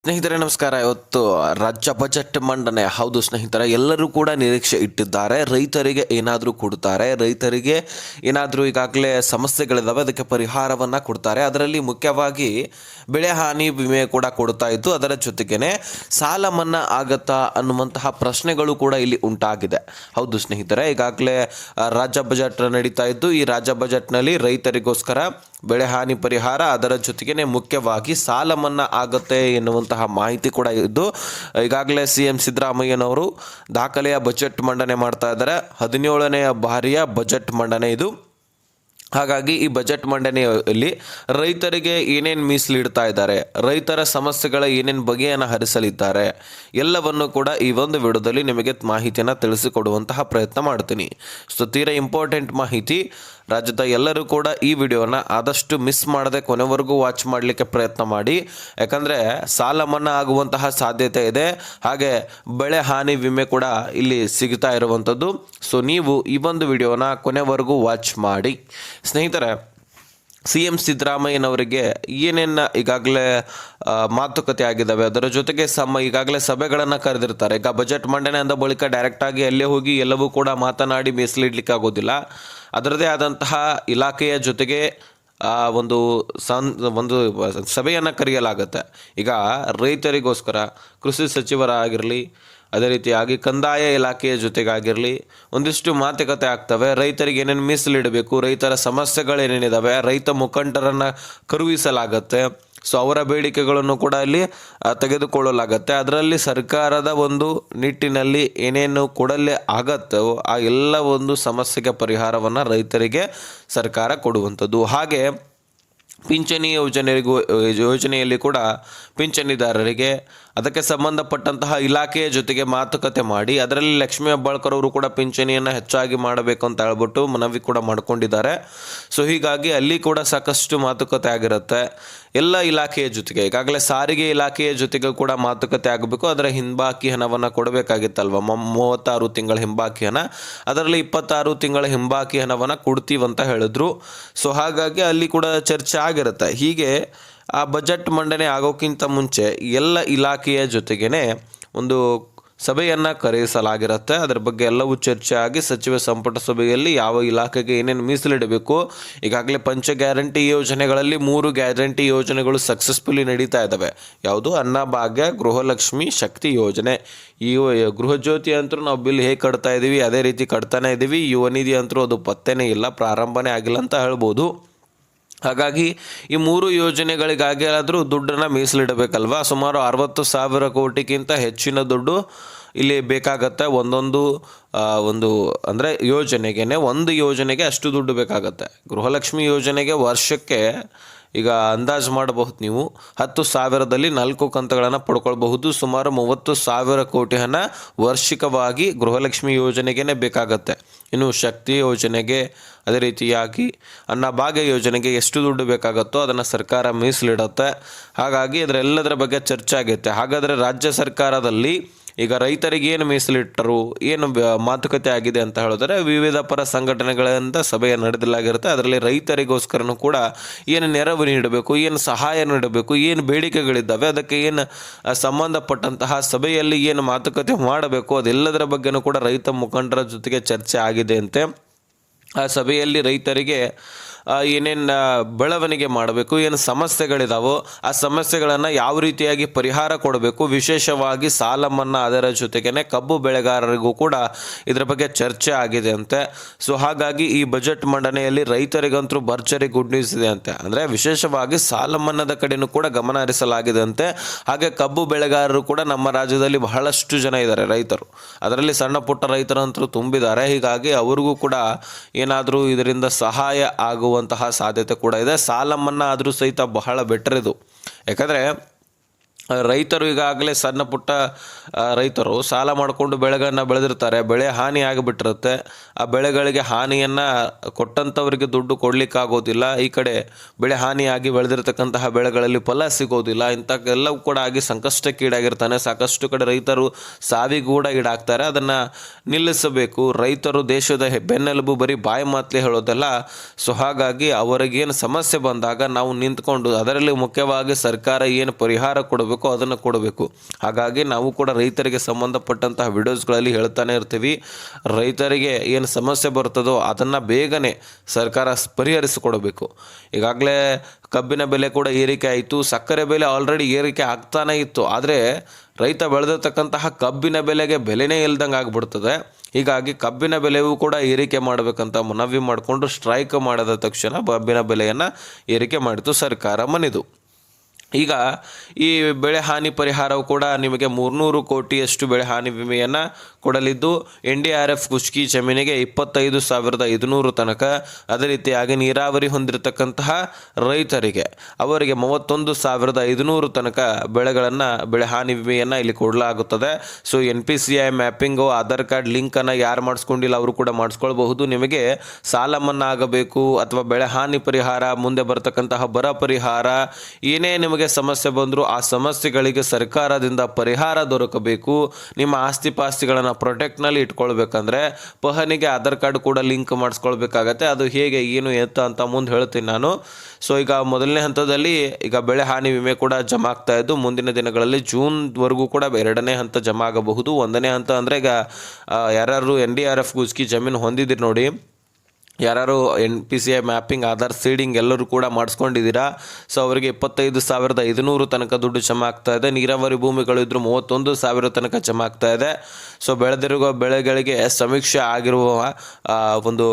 ಸ್ನೇಹಿತರೆ ನಮಸ್ಕಾರ. ಇವತ್ತು ರಾಜ್ಯ ಬಜೆಟ್ ಮಂಡನೆ. ಹೌದು ಸ್ನೇಹಿತರೆ, ಎಲ್ಲರೂ ಕೂಡ ನಿರೀಕ್ಷೆ ಇಟ್ಟಿದ್ದಾರೆ. ರೈತರಿಗೆ ಏನಾದರೂ ಕೊಡ್ತಾರೆ, ರೈತರಿಗೆ ಏನಾದರೂ ಈಗಾಗಲೇ ಸಮಸ್ಯೆಗಳಿದ್ದಾವೆ, ಅದಕ್ಕೆ ಪರಿಹಾರವನ್ನು ಕೊಡ್ತಾರೆ. ಅದರಲ್ಲಿ ಮುಖ್ಯವಾಗಿ ಬೆಳೆ ಹಾನಿ ವಿಮೆ ಕೂಡ ಕೊಡ್ತಾ ಇತ್ತು. ಅದರ ಜೊತೆಗೇನೆ ಸಾಲ ಮನ್ನಾ ಆಗತ್ತಾ ಅನ್ನುವಂತಹ ಪ್ರಶ್ನೆಗಳು ಕೂಡ ಇಲ್ಲಿ ಉಂಟಾಗಿದೆ. ಹೌದು ಸ್ನೇಹಿತರೆ, ಈಗಾಗಲೇ ರಾಜ್ಯ ಬಜೆಟ್ ನಡೀತಾ ಇದ್ದು, ಈ ರಾಜ್ಯ ಬಜೆಟ್ನಲ್ಲಿ ರೈತರಿಗೋಸ್ಕರ ಬೆಳೆ ಹಾನಿ ಪರಿಹಾರ, ಅದರ ಜೊತೆಗೇನೆ ಮುಖ್ಯವಾಗಿ ಸಾಲ ಮನ್ನಾ ಆಗುತ್ತೆ ಎನ್ನುವಂತಹ ಮಾಹಿತಿ ಕೂಡ ಇದ್ದು, ಈಗಾಗಲೇ CM ಸಿದ್ದರಾಮಯ್ಯನವರು ದಾಖಲೆಯ ಬಜೆಟ್ ಮಂಡನೆ ಮಾಡ್ತಾ ಇದ್ದಾರೆ. 17ನೇ ಬಾರಿಯ ಬಜೆಟ್ ಮಂಡನೆ ಇದು. ಹಾಗಾಗಿ ಈ ಬಜೆಟ್ ಮಂಡನೆಯಲ್ಲಿ ರೈತರಿಗೆ ಏನೇನು ಮೀಸಲಿಡ್ತಾ ಇದ್ದಾರೆ, ರೈತರ ಸಮಸ್ಯೆಗಳ ಏನೇನು ಬಗೆಯನ್ನು ಹರಿಸಲಿದ್ದಾರೆ, ಎಲ್ಲವನ್ನು ಕೂಡ ಈ ಒಂದು ವಿಡಿಯೋದಲ್ಲಿ ನಿಮಗೆ ಮಾಹಿತಿಯನ್ನು ತಿಳಿಸಿಕೊಡುವಂತಹ ಪ್ರಯತ್ನ ಮಾಡ್ತೀನಿ. ಸೊ ತೀರಾ ಇಂಪಾರ್ಟೆಂಟ್ ಮಾಹಿತಿ. ರಾಜ್ಯದ ಎಲ್ಲರೂ ಕೂಡ ಈ ವಿಡಿಯೋನ ಆದಷ್ಟು ಮಿಸ್ ಮಾಡದೆ ಕೊನೆವರೆಗೂ ವಾಚ್ ಮಾಡಲಿಕ್ಕೆ ಪ್ರಯತ್ನ ಮಾಡಿ. ಯಾಕಂದರೆ ಸಾಲ ಮನ್ನಾ ಆಗುವಂತಹ ಸಾಧ್ಯತೆ ಇದೆ, ಹಾಗೆ ಬೆಳೆ ಹಾನಿ ವಿಮೆ ಕೂಡ ಇಲ್ಲಿ ಸಿಗ್ತಾ ಇರುವಂಥದ್ದು. ಸೊ ನೀವು ಈ ಒಂದು ವಿಡಿಯೋನ ಕೊನೆವರೆಗೂ ವಾಚ್ ಮಾಡಿ. ಸ್ನೇಹಿತರೆ, CM ಸಿದ್ದರಾಮಯ್ಯನವರಿಗೆ ಏನೇನು ಈಗಾಗಲೇ ಮಾತುಕತೆ ಆಗಿದ್ದಾವೆ, ಅದರ ಜೊತೆಗೆ ಈಗಾಗಲೇ ಸಭೆಗಳನ್ನು ಕರೆದಿರ್ತಾರೆ. ಈಗ ಬಜೆಟ್ ಮಂಡನೆ ಅಂದ ಬಳಿಕ ಡೈರೆಕ್ಟಾಗಿ ಎಲ್ಲೇ ಹೋಗಿ ಎಲ್ಲವೂ ಕೂಡ ಮಾತನಾಡಿ ಮೀಸಲಿಡ್ಲಿಕ್ಕೆ ಆಗೋದಿಲ್ಲ. ಅದರದೇ ಆದಂತಹ ಇಲಾಖೆಯ ಜೊತೆಗೆ ಒಂದು ಸಭೆಯನ್ನು ಕರೆಯಲಾಗುತ್ತೆ. ಈಗ ರೈತರಿಗೋಸ್ಕರ ಕೃಷಿ ಸಚಿವರಾಗಿರಲಿ, ಅದೇ ರೀತಿಯಾಗಿ ಕಂದಾಯ ಇಲಾಖೆಯ ಜೊತೆಗಾಗಿರಲಿ ಒಂದಿಷ್ಟು ಮಾತುಕತೆ ಆಗ್ತವೆ. ರೈತರಿಗೆ ಏನೇನು ಮೀಸಲಿಡಬೇಕು, ರೈತರ ಸಮಸ್ಯೆಗಳೇನೇನಿದ್ದಾವೆ, ರೈತ ಮುಖಂಡರನ್ನು ಕರುಹಿಸಲಾಗತ್ತೆ. ಸೊ ಅವರ ಬೇಡಿಕೆಗಳನ್ನು ಕೂಡ ಅಲ್ಲಿ ತೆಗೆದುಕೊಳ್ಳಲಾಗತ್ತೆ. ಅದರಲ್ಲಿ ಸರ್ಕಾರದ ಒಂದು ನಿಟ್ಟಿನಲ್ಲಿ ಏನೇನು ಕೊಡಲೇ ಆಗತ್ತೋ ಆ ಎಲ್ಲ ಒಂದು ಸಮಸ್ಯೆಗೆ ಪರಿಹಾರವನ್ನು ರೈತರಿಗೆ ಸರ್ಕಾರ ಕೊಡುವಂಥದ್ದು. ಹಾಗೆ ಪಿಂಚಣಿ ಯೋಜನೆಯಲ್ಲಿ ಕೂಡ ಪಿಂಚಣಿದಾರರಿಗೆ ಅದಕ್ಕೆ ಸಂಬಂಧಪಟ್ಟಂತಹ ಇಲಾಖೆಯ ಜೊತೆಗೆ ಮಾತುಕತೆ ಮಾಡಿ, ಅದರಲ್ಲಿ ಲಕ್ಷ್ಮೀ ಹೆಬ್ಬಾಳ್ಕರ್ ಅವರು ಕೂಡ ಪಿಂಚಣಿಯನ್ನು ಹೆಚ್ಚಾಗಿ ಮಾಡಬೇಕು ಅಂತ ಹೇಳ್ಬಿಟ್ಟು ಮನವಿ ಕೂಡ ಮಾಡ್ಕೊಂಡಿದ್ದಾರೆ. ಸೊ ಹೀಗಾಗಿ ಅಲ್ಲಿ ಕೂಡ ಸಾಕಷ್ಟು ಮಾತುಕತೆ ಆಗಿರುತ್ತೆ. ಎಲ್ಲ ಇಲಾಖೆಯ ಜೊತೆಗೆ ಈಗಾಗಲೇ ಸಾರಿಗೆ ಇಲಾಖೆಯ ಜೊತೆಗೆ ಕೂಡ ಮಾತುಕತೆ ಆಗಬೇಕು. ಅದರ ಹಿಂಬಾಕಿ ಹಣವನ್ನು ಕೊಡಬೇಕಾಗಿತ್ತಲ್ವ, 36 ತಿಂಗಳ ಹಿಂಬಾಕಿ ಹಣ, ಅದರಲ್ಲಿ 26 ತಿಂಗಳ ಹಿಂಬಾಕಿ ಹಣವನ್ನು ಕೊಡ್ತೀವಂತ ಹೇಳಿದ್ರು. ಸೊ ಹಾಗಾಗಿ ಅಲ್ಲಿ ಕೂಡ ಚರ್ಚೆ ಆಗಿರುತ್ತೆ. ಹೀಗೆ ಆ ಬಜೆಟ್ ಮಂಡನೆ ಆಗೋಕ್ಕಿಂತ ಮುಂಚೆ ಎಲ್ಲ ಇಲಾಖೆಯ ಜೊತೆಗೇ ಒಂದು ಸಭೆಯನ್ನು ಕರೆಯಿಸಲಾಗಿರುತ್ತೆ. ಅದರ ಬಗ್ಗೆ ಎಲ್ಲವೂ ಚರ್ಚೆ ಆಗಿ ಸಚಿವ ಸಂಪುಟ ಸಭೆಯಲ್ಲಿ ಯಾವ ಇಲಾಖೆಗೆ ಏನೇನು ಮೀಸಲಿಡಬೇಕು, ಈಗಾಗಲೇ ಪಂಚ ಗ್ಯಾರಂಟಿ ಯೋಜನೆಗಳಲ್ಲಿ 3 ಗ್ಯಾರಂಟಿ ಯೋಜನೆಗಳು ಸಕ್ಸಸ್ಫುಲಿ ನಡೀತಾ ಇದ್ದಾವೆ. ಯಾವುದು? ಅನ್ನಭಾಗ್ಯ, ಗೃಹಲಕ್ಷ್ಮಿ, ಶಕ್ತಿ ಯೋಜನೆ. ಈ ಗೃಹಜ್ಯೋತಿ ಅಂತೂ ನಾವು ಬಿಲ್ ಹೇಗೆ ಕಟ್ತಾ ಇದ್ದೀವಿ ಅದೇ ರೀತಿ ಕಟ್ತಾನೆ ಇದ್ದೀವಿ. ಯುವ ನಿಧಿ ಅಂತೂ ಅದು ಪತ್ತೆನೇ ಇಲ್ಲ, ಪ್ರಾರಂಭನೇ ಆಗಿಲ್ಲ ಅಂತ ಹೇಳ್ಬೋದು. ಹಾಗಾಗಿ ಈ 3 ಯೋಜನೆಗಳಿಗಾಗಿ ಆದರೂ ದುಡ್ಡನ್ನು ಮೀಸಲಿಡಬೇಕಲ್ವ. ಸುಮಾರು 60,000 ಕೋಟಿಗಿಂತ ಹೆಚ್ಚಿನ ದುಡ್ಡು ಇಲ್ಲಿ ಬೇಕಾಗತ್ತೆ. ಒಂದು ಅಂದರೆ ಒಂದು ಯೋಜನೆಗೆ ಅಷ್ಟು ದುಡ್ಡು ಬೇಕಾಗತ್ತೆ. ಗೃಹಲಕ್ಷ್ಮಿ ಯೋಜನೆಗೆ ವರ್ಷಕ್ಕೆ ಈಗ ಅಂದಾಜು ಮಾಡಬಹುದು ನೀವು, 10,000ದಲ್ಲಿ 4 ಕಂತುಗಳನ್ನು ಪಡ್ಕೊಳ್ಬಹುದು. ಸುಮಾರು 30,000 ಕೋಟಿ ಹಣ ವಾರ್ಷಿಕವಾಗಿ ಗೃಹಲಕ್ಷ್ಮಿ ಯೋಜನೆಗೇ ಬೇಕಾಗತ್ತೆ. ಇನ್ನು ಶಕ್ತಿ ಯೋಜನೆಗೆ, ಅದೇ ರೀತಿಯಾಗಿ ಅನ್ನಭಾಗ್ಯ ಯೋಜನೆಗೆ ಎಷ್ಟು ದುಡ್ಡು ಬೇಕಾಗುತ್ತೋ ಅದನ್ನು ಸರ್ಕಾರ ಮೀಸಲಿಡುತ್ತೆ. ಹಾಗಾಗಿ ಅದರೆಲ್ಲದರ ಬಗ್ಗೆ ಚರ್ಚೆ ಆಗೈತೆ. ಹಾಗಾದರೆ ರಾಜ್ಯ ಸರ್ಕಾರದಲ್ಲಿ ಈಗ ರೈತರಿಗೆ ಏನು ಮೀಸಲಿಟ್ಟರು, ಏನು ಮಾತುಕತೆ ಆಗಿದೆ ಅಂತ ಹೇಳಿದ್ರೆ, ವಿವಿಧ ಪರ ಸಂಘಟನೆಗಳಿಂದ ಸಭೆ ನಡೆಸಲಾಗಿರುತ್ತೆ. ಅದರಲ್ಲಿ ರೈತರಿಗೋಸ್ಕರನೂ ಕೂಡ ಏನು ನೆರವು ನೀಡಬೇಕು, ಏನು ಸಹಾಯ ನೀಡಬೇಕು, ಏನು ಬೇಡಿಕೆಗಳಿದ್ದಾವೆ, ಅದಕ್ಕೆ ಏನು ಸಂಬಂಧಪಟ್ಟಂತಹ ಸಭೆಯಲ್ಲಿ ಏನು ಮಾತುಕತೆ ಮಾಡಬೇಕು, ಅದೆಲ್ಲದರ ಬಗ್ಗೆನೂ ಕೂಡ ರೈತ ಮುಖಂಡರ ಜೊತೆಗೆ ಚರ್ಚೆ ಆಗಿದೆ ಅಂತೆ. ಆ ಸಭೆಯಲ್ಲಿ ರೈತರಿಗೆ ಏನೇನು ಬೆಳವಣಿಗೆ ಮಾಡಬೇಕು, ಏನು ಸಮಸ್ಯೆಗಳಿದಾವೋ ಆ ಸಮಸ್ಯೆಗಳನ್ನು ಯಾವ ರೀತಿಯಾಗಿ ಪರಿಹಾರ ಕೊಡಬೇಕು, ವಿಶೇಷವಾಗಿ ಸಾಲ ಮನ್ನಾ, ಅದರ ಜೊತೆಗೇ ಕಬ್ಬು ಬೆಳೆಗಾರರಿಗೂ ಕೂಡ ಇದರ ಬಗ್ಗೆ ಚರ್ಚೆ ಆಗಿದೆ ಅಂತೆ. ಸೊ ಹಾಗಾಗಿ ಈ ಬಜೆಟ್ ಮಂಡನೆಯಲ್ಲಿ ರೈತರಿಗಂತೂ ಭರ್ಜರಿ ಗುಡ್ ನ್ಯೂಸ್ ಇದೆ ಅಂತೆ. ಅಂದರೆ ವಿಶೇಷವಾಗಿ ಸಾಲ ಮನ್ನಾದ ಕಡೆಯೂ ಕೂಡ ಗಮನ ಹರಿಸಲಾಗಿದೆ ಅಂತೆ. ಹಾಗೆ ಕಬ್ಬು ಬೆಳೆಗಾರರು ಕೂಡ ನಮ್ಮ ರಾಜ್ಯದಲ್ಲಿ ಬಹಳಷ್ಟು ಜನ ಇದ್ದಾರೆ ರೈತರು, ಅದರಲ್ಲಿ ಸಣ್ಣ ಪುಟ್ಟ ರೈತರಂತರೂ ತುಂಬಿದ್ದಾರೆ. ಹೀಗಾಗಿ ಅವ್ರಿಗೂ ಕೂಡ ಏನಾದರೂ ಇದರಿಂದ ಸಹಾಯ ಆಗುವಂತಹ ಸಾಧ್ಯತೆ ಕೂಡ ಇದೆ. ಸಾಲ ಮನ್ನಾ ಆದರೂ ಸಹಿತ ಬಹಳ ಬೆಟರ್ ಇದು. ಯಾಕಂದರೆ ರೈತರು ಈಗಾಗಲೇ ಸಣ್ಣ ಪುಟ್ಟ ರೈತರು ಸಾಲ ಮಾಡಿಕೊಂಡು ಬೆಳೆಗಳನ್ನು ಬೆಳೆದಿರ್ತಾರೆ, ಬೆಳೆ ಹಾನಿ ಆಗಿಬಿಟ್ಟಿರುತ್ತೆ. ಆ ಬೆಳೆಗಳಿಗೆ ಹಾನಿಯನ್ನು ಕೊಟ್ಟಂಥವರಿಗೆ ದುಡ್ಡು ಕೊಡಲಿಕ್ಕಾಗೋದಿಲ್ಲ. ಈ ಕಡೆ ಬೆಳೆ ಹಾನಿಯಾಗಿ ಬೆಳೆದಿರ್ತಕ್ಕಂತಹ ಬೆಳೆಗಳಲ್ಲಿ ಫಲ ಸಿಗೋದಿಲ್ಲ. ಇಂಥಕ್ಕೆಲ್ಲವೂ ಕೂಡ ಆಗಿ ಸಂಕಷ್ಟಕ್ಕೀಡಾಗಿರ್ತಾನೆ. ಸಾಕಷ್ಟು ಕಡೆ ರೈತರು ಸಾವಿಗೂ ಕೂಡ ಈಡಾಗ್ತಾರೆ. ಅದನ್ನು ನಿಲ್ಲಿಸಬೇಕು. ರೈತರು ದೇಶದ ಬೆನ್ನೆಲುಬು, ಬರೀ ಬಾಯಿ ಮಾತಲೇ ಹೇಳೋದಲ್ಲ. ಸೊ ಹಾಗಾಗಿ ಅವರಿಗೇನು ಸಮಸ್ಯೆ ಬಂದಾಗ ನಾವು ನಿಂತ್ಕೊಂಡು, ಅದರಲ್ಲಿ ಮುಖ್ಯವಾಗಿ ಸರ್ಕಾರ ಏನು ಪರಿಹಾರ ಕೊಡಬೇಕು ಕೊಡಬೇಕೋ ಅದನ್ನು ಕೊಡಬೇಕು. ಹಾಗಾಗಿ ನಾವು ಕೂಡ ರೈತರಿಗೆ ಸಂಬಂಧಪಟ್ಟಂತಹ ವಿಡಿಯೋಸ್ಗಳಲ್ಲಿ ಹೇಳ್ತಾನೆ ಇರ್ತೀವಿ. ರೈತರಿಗೆ ಏನು ಸಮಸ್ಯೆ ಬರ್ತದೋ ಅದನ್ನು ಬೇಗನೆ ಸರ್ಕಾರ ಪರಿಹರಿಸಿಕೊಡಬೇಕು. ಈಗಾಗಲೇ ಕಬ್ಬಿನ ಬೆಲೆ ಕೂಡ ಏರಿಕೆ ಆಯಿತು, ಸಕ್ಕರೆ ಬೆಲೆ ಆಲ್ರೆಡಿ ಏರಿಕೆ ಆಗ್ತಾನೇ ಇತ್ತು. ಆದರೆ ರೈತ ಬೆಳೆದಿರ್ತಕ್ಕಂತಹ ಕಬ್ಬಿನ ಬೆಲೆನೇ ಇಲ್ದಂಗೆ ಆಗಿಬಿಡ್ತದೆ. ಹೀಗಾಗಿ ಕಬ್ಬಿನ ಬೆಲೆಯೂ ಕೂಡ ಏರಿಕೆ ಮಾಡಬೇಕಂತ ಮನವಿ ಮಾಡಿಕೊಂಡು ಸ್ಟ್ರೈಕ್ ಮಾಡಿದ ತಕ್ಷಣ ಕಬ್ಬಿನ ಬೆಲೆಯನ್ನು ಏರಿಕೆ ಮಾಡಿತು ಸರ್ಕಾರ ಮನೆದು. ಈಗ ಈ ಬೆಳೆ ಹಾನಿ ಪರಿಹಾರವು ಕೂಡ ನಿಮಗೆ 300 ಕೋಟಿಯಷ್ಟು ಬೆಳೆ ಹಾನಿ ವಿಮೆಯನ್ನು ಕೊಡಲಿದ್ದು, NDRF ಕುಷ್ಕಿ ಜಮೀನಿಗೆ 25,500 ತನಕ, ಅದೇ ರೀತಿಯಾಗಿ ನೀರಾವರಿ ಹೊಂದಿರತಕ್ಕಂತಹ ರೈತರಿಗೆ ಅವರಿಗೆ 31,500 ತನಕ ಬೆಳೆ ಹಾನಿ ವಿಮೆಯನ್ನು ಇಲ್ಲಿ ಕೊಡಲಾಗುತ್ತದೆ. So NPCI mapping, Aadhaar card ಲಿಂಕನ್ನು ಯಾರು ಮಾಡಿಸ್ಕೊಂಡಿಲ್ಲ ಅವರು ಕೂಡ ಮಾಡಿಸ್ಕೊಳ್ಬಹುದು. ನಿಮಗೆ ಸಾಲ ಮನ್ನಾ ಆಗಬೇಕು ಅಥವಾ ಬೆಳೆ ಹಾನಿ ಪರಿಹಾರ, ಮುಂದೆ ಬರ್ತಕ್ಕಂತಹ ಬರ ಪರಿಹಾರ, ಏನೇ ನಿಮಗೆ ಸಮಸ್ಯೆ ಬಂದರೂ ಆ ಸಮಸ್ಯೆಗಳಿಗೆ ಸರ್ಕಾರದಿಂದ ಪರಿಹಾರ ದೊರಕಬೇಕು. ನಿಮ್ಮ ಆಸ್ತಿ ಪಾಸ್ತಿಗಳನ್ನು ಪ್ರೊಟೆಕ್ಟ್ನಲ್ಲಿ ಇಟ್ಕೊಳ್ಬೇಕಂದ್ರೆ ಪಹಣಿಗೆ ಆಧಾರ್ ಕಾರ್ಡ್ ಕೂಡ ಲಿಂಕ್ ಮಾಡಿಸ್ಕೊಳ್ಬೇಕಾಗತ್ತೆ. ಅದು ಹೇಗೆ ಏನು ಅಂತ ಮುಂದೆ ಹೇಳ್ತೀನಿ ನಾನು. ಸೊ ಈಗ ಮೊದಲನೇ ಹಂತದಲ್ಲಿ ಈಗ ಬೆಳೆ ಹಾನಿ ವಿಮೆ ಕೂಡ ಜಮಾ ಆಗ್ತಾ ಇದ್ದು, ಮುಂದಿನ ದಿನಗಳಲ್ಲಿ ಜೂನ್ವರೆಗೂ ಕೂಡ 2ನೇ ಹಂತ ಜಮಾ ಆಗಬಹುದು. 1ನೇ ಹಂತ ಅಂದರೆ ಈಗ ಯಾರು NDRF ಕುಷ್ಕಿ ಜಮೀನು ಹೊಂದಿದ್ದೀರಿ ನೋಡಿ, ಯಾರು NPCI ಮ್ಯಾಪಿಂಗ್, ಆಧಾರ್ ಸೀಡಿಂಗ್ ಎಲ್ಲರೂ ಕೂಡ ಮಾಡಿಸ್ಕೊಂಡಿದ್ದೀರಾ, ಸೊ ಅವರಿಗೆ 25,500 ತನಕ ದುಡ್ಡು ಜಮಾ ಆಗ್ತಾ ಇದೆ. ನೀರಾವರಿ ಭೂಮಿಗಳು ಇದ್ದರೂ 31,000 ತನಕ ಜಮಾ ಆಗ್ತಾ ಇದೆ. ಸೊ ಬೆಳೆದಿರುವ ಬೆಳೆಗಳಿಗೆ ಸಮೀಕ್ಷೆ ಆಗಿರುವ ಒಂದು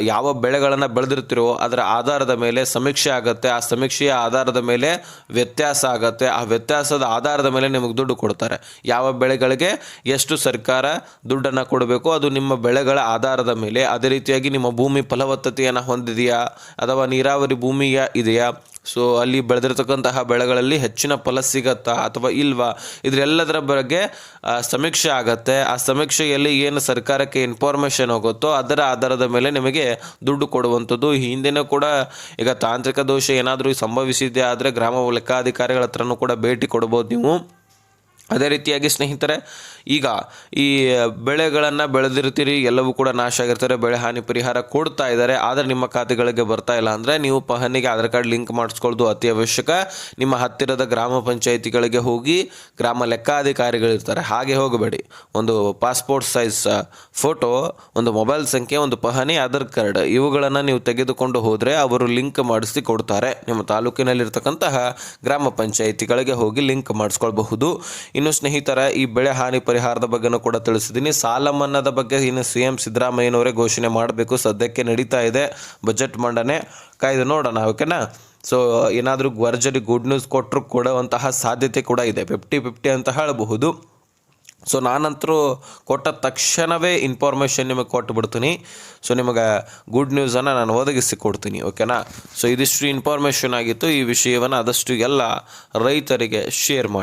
ಯಾವ ಬೆಳೆಗಳನ್ನು ಬೆಳೆದಿರ್ತಿರೋ ಅದರ ಆಧಾರದ ಮೇಲೆ ಸಮೀಕ್ಷೆ ಆಗುತ್ತೆ. ಆ ಸಮೀಕ್ಷೆಯ ಆಧಾರದ ಮೇಲೆ ವ್ಯತ್ಯಾಸ ಆಗುತ್ತೆ. ಆ ವ್ಯತ್ಯಾಸದ ಆಧಾರದ ಮೇಲೆ ನಿಮಗೆ ದುಡ್ಡು ಕೊಡ್ತಾರೆ. ಯಾವ ಬೆಳೆಗಳಿಗೆ ಎಷ್ಟು ಸರ್ಕಾರ ದುಡ್ಡನ್ನು ಕೊಡಬೇಕು ಅದು ನಿಮ್ಮ ಬೆಳೆಗಳ ಆಧಾರದ ಮೇಲೆ. ಅದೇ ರೀತಿಯಾಗಿ ನಿಮ್ಮ ಭೂಮಿ ಫಲವತ್ತತೆಯನ್ನು ಹೊಂದಿದೆಯಾ ಅಥವಾ ನೀರಾವರಿ ಭೂಮಿಯ ಇದೆಯಾ, ಸೊ ಅಲ್ಲಿ ಬೆಳೆದಿರ್ತಕ್ಕಂತಹ ಬೆಳೆಗಳಲ್ಲಿ ಹೆಚ್ಚಿನ ಫಲ ಸಿಗತ್ತಾ ಅಥವಾ ಇಲ್ವಾ, ಇದರೆಲ್ಲದರ ಬಗ್ಗೆ ಸಮೀಕ್ಷೆ ಆಗತ್ತೆ. ಆ ಸಮೀಕ್ಷೆಯಲ್ಲಿ ಏನು ಸರ್ಕಾರಕ್ಕೆ ಇನ್ಫಾರ್ಮೇಷನ್ ಹೋಗುತ್ತೋ ಅದರ ಆಧಾರದ ಮೇಲೆ ನಿಮಗೆ ದುಡ್ಡು ಕೊಡುವಂಥದ್ದು. ಹಿಂದಿನ ಕೂಡ ಈಗ ತಾಂತ್ರಿಕ ದೋಷ ಏನಾದರೂ ಸಂಭವಿಸಿದೆ ಆದರೆ ಗ್ರಾಮ ಲೆಕ್ಕಾಧಿಕಾರಿಗಳ ಹತ್ರನೂ ಕೂಡ ಭೇಟಿ ಕೊಡ್ಬೋದು ನೀವು. ಅದೇ ರೀತಿಯಾಗಿ ಸ್ನೇಹಿತರೆ, ಈಗ ಈ ಬೆಳೆಗಳನ್ನು ಬೆಳೆದಿರ್ತೀರಿ, ಎಲ್ಲವೂ ಕೂಡ ನಾಶ ಆಗಿರ್ತಾರೆ, ಬೆಳೆ ಹಾನಿ ಪರಿಹಾರ ಕೊಡ್ತಾ ಇದ್ದಾರೆ, ಆದರೆ ನಿಮ್ಮ ಖಾತೆಗಳಿಗೆ ಬರ್ತಾ ಇಲ್ಲ ಅಂದರೆ ನೀವು ಪಹಣಿಗೆ ಆಧಾರ್ ಕಾರ್ಡ್ ಲಿಂಕ್ ಮಾಡಿಸ್ಕೊಳ್ಳೋದು ಅತಿ ಅವಶ್ಯಕ. ನಿಮ್ಮ ಹತ್ತಿರದ ಗ್ರಾಮ ಪಂಚಾಯಿತಿಗಳಿಗೆ ಹೋಗಿ, ಗ್ರಾಮ ಲೆಕ್ಕಾಧಿಕಾರಿಗಳಿರ್ತಾರೆ, ಹಾಗೆ ಹೋಗಬೇಡಿ. ಒಂದು ಪಾಸ್ಪೋರ್ಟ್ ಸೈಜ್ ಫೋಟೋ, ಒಂದು ಮೊಬೈಲ್ ಸಂಖ್ಯೆ, ಒಂದು ಪಹಣಿ, ಆಧಾರ್ ಕಾರ್ಡ್ ಇವುಗಳನ್ನು ನೀವು ತೆಗೆದುಕೊಂಡು ಹೋದರೆ ಅವರು ಲಿಂಕ್ ಮಾಡಿಸಿ ಕೊಡ್ತಾರೆ. ನಿಮ್ಮ ತಾಲೂಕಿನಲ್ಲಿರ್ತಕ್ಕಂತಹ ಗ್ರಾಮ ಪಂಚಾಯಿತಿಗಳಿಗೆ ಹೋಗಿ ಲಿಂಕ್ ಮಾಡಿಸ್ಕೊಳ್ಬಹುದು. ಇನ್ನು ಸ್ನೇಹಿತರ, ಈ ಬೆಳೆ ಹಾನಿ ಪರಿಹಾರದ ಬಗ್ಗೆನೂ ಕೂಡ ತಿಳಿಸಿದ್ದೀನಿ. ಸಾಲ ಮನ್ನಾದ ಬಗ್ಗೆ ಇನ್ನು CM ಸಿದ್ದರಾಮಯ್ಯನವರೇ ಘೋಷಣೆ ಮಾಡಬೇಕು. ಸದ್ಯಕ್ಕೆ ನಡೀತಾ ಇದೆ ಬಜೆಟ್ ಮಂಡನೆ, ಕಾಯ್ದು ನೋಡೋಣ, ಓಕೆನಾ. ಸೊ ಏನಾದರೂ ಭರ್ಜರಿ ಗುಡ್ ನ್ಯೂಸ್ ಕೊಡುವಂತಹ ಸಾಧ್ಯತೆ ಕೂಡ ಇದೆ. 50-50 ಅಂತ ಹೇಳಬಹುದು. ಸೊ ನಾನಂತರೂ ಕೊಟ್ಟ ತಕ್ಷಣವೇ ಇನ್ಫಾರ್ಮೇಷನ್ ನಿಮಗೆ ಕೊಟ್ಟುಬಿಡ್ತೀನಿ. ಸೊ ನಿಮಗೆ ಗುಡ್ ನ್ಯೂಸನ್ನು ನಾನು ಒದಗಿಸಿ ಕೊಡ್ತೀನಿ, ಓಕೆನಾ. ಸೊ ಇದಿಷ್ಟು ಇನ್ಫಾರ್ಮೇಷನ್ ಆಗಿತ್ತು. ಈ ವಿಷಯವನ್ನು ಆದಷ್ಟು ಎಲ್ಲ ರೈತರಿಗೆ ಶೇರ್ ಮಾಡಿ.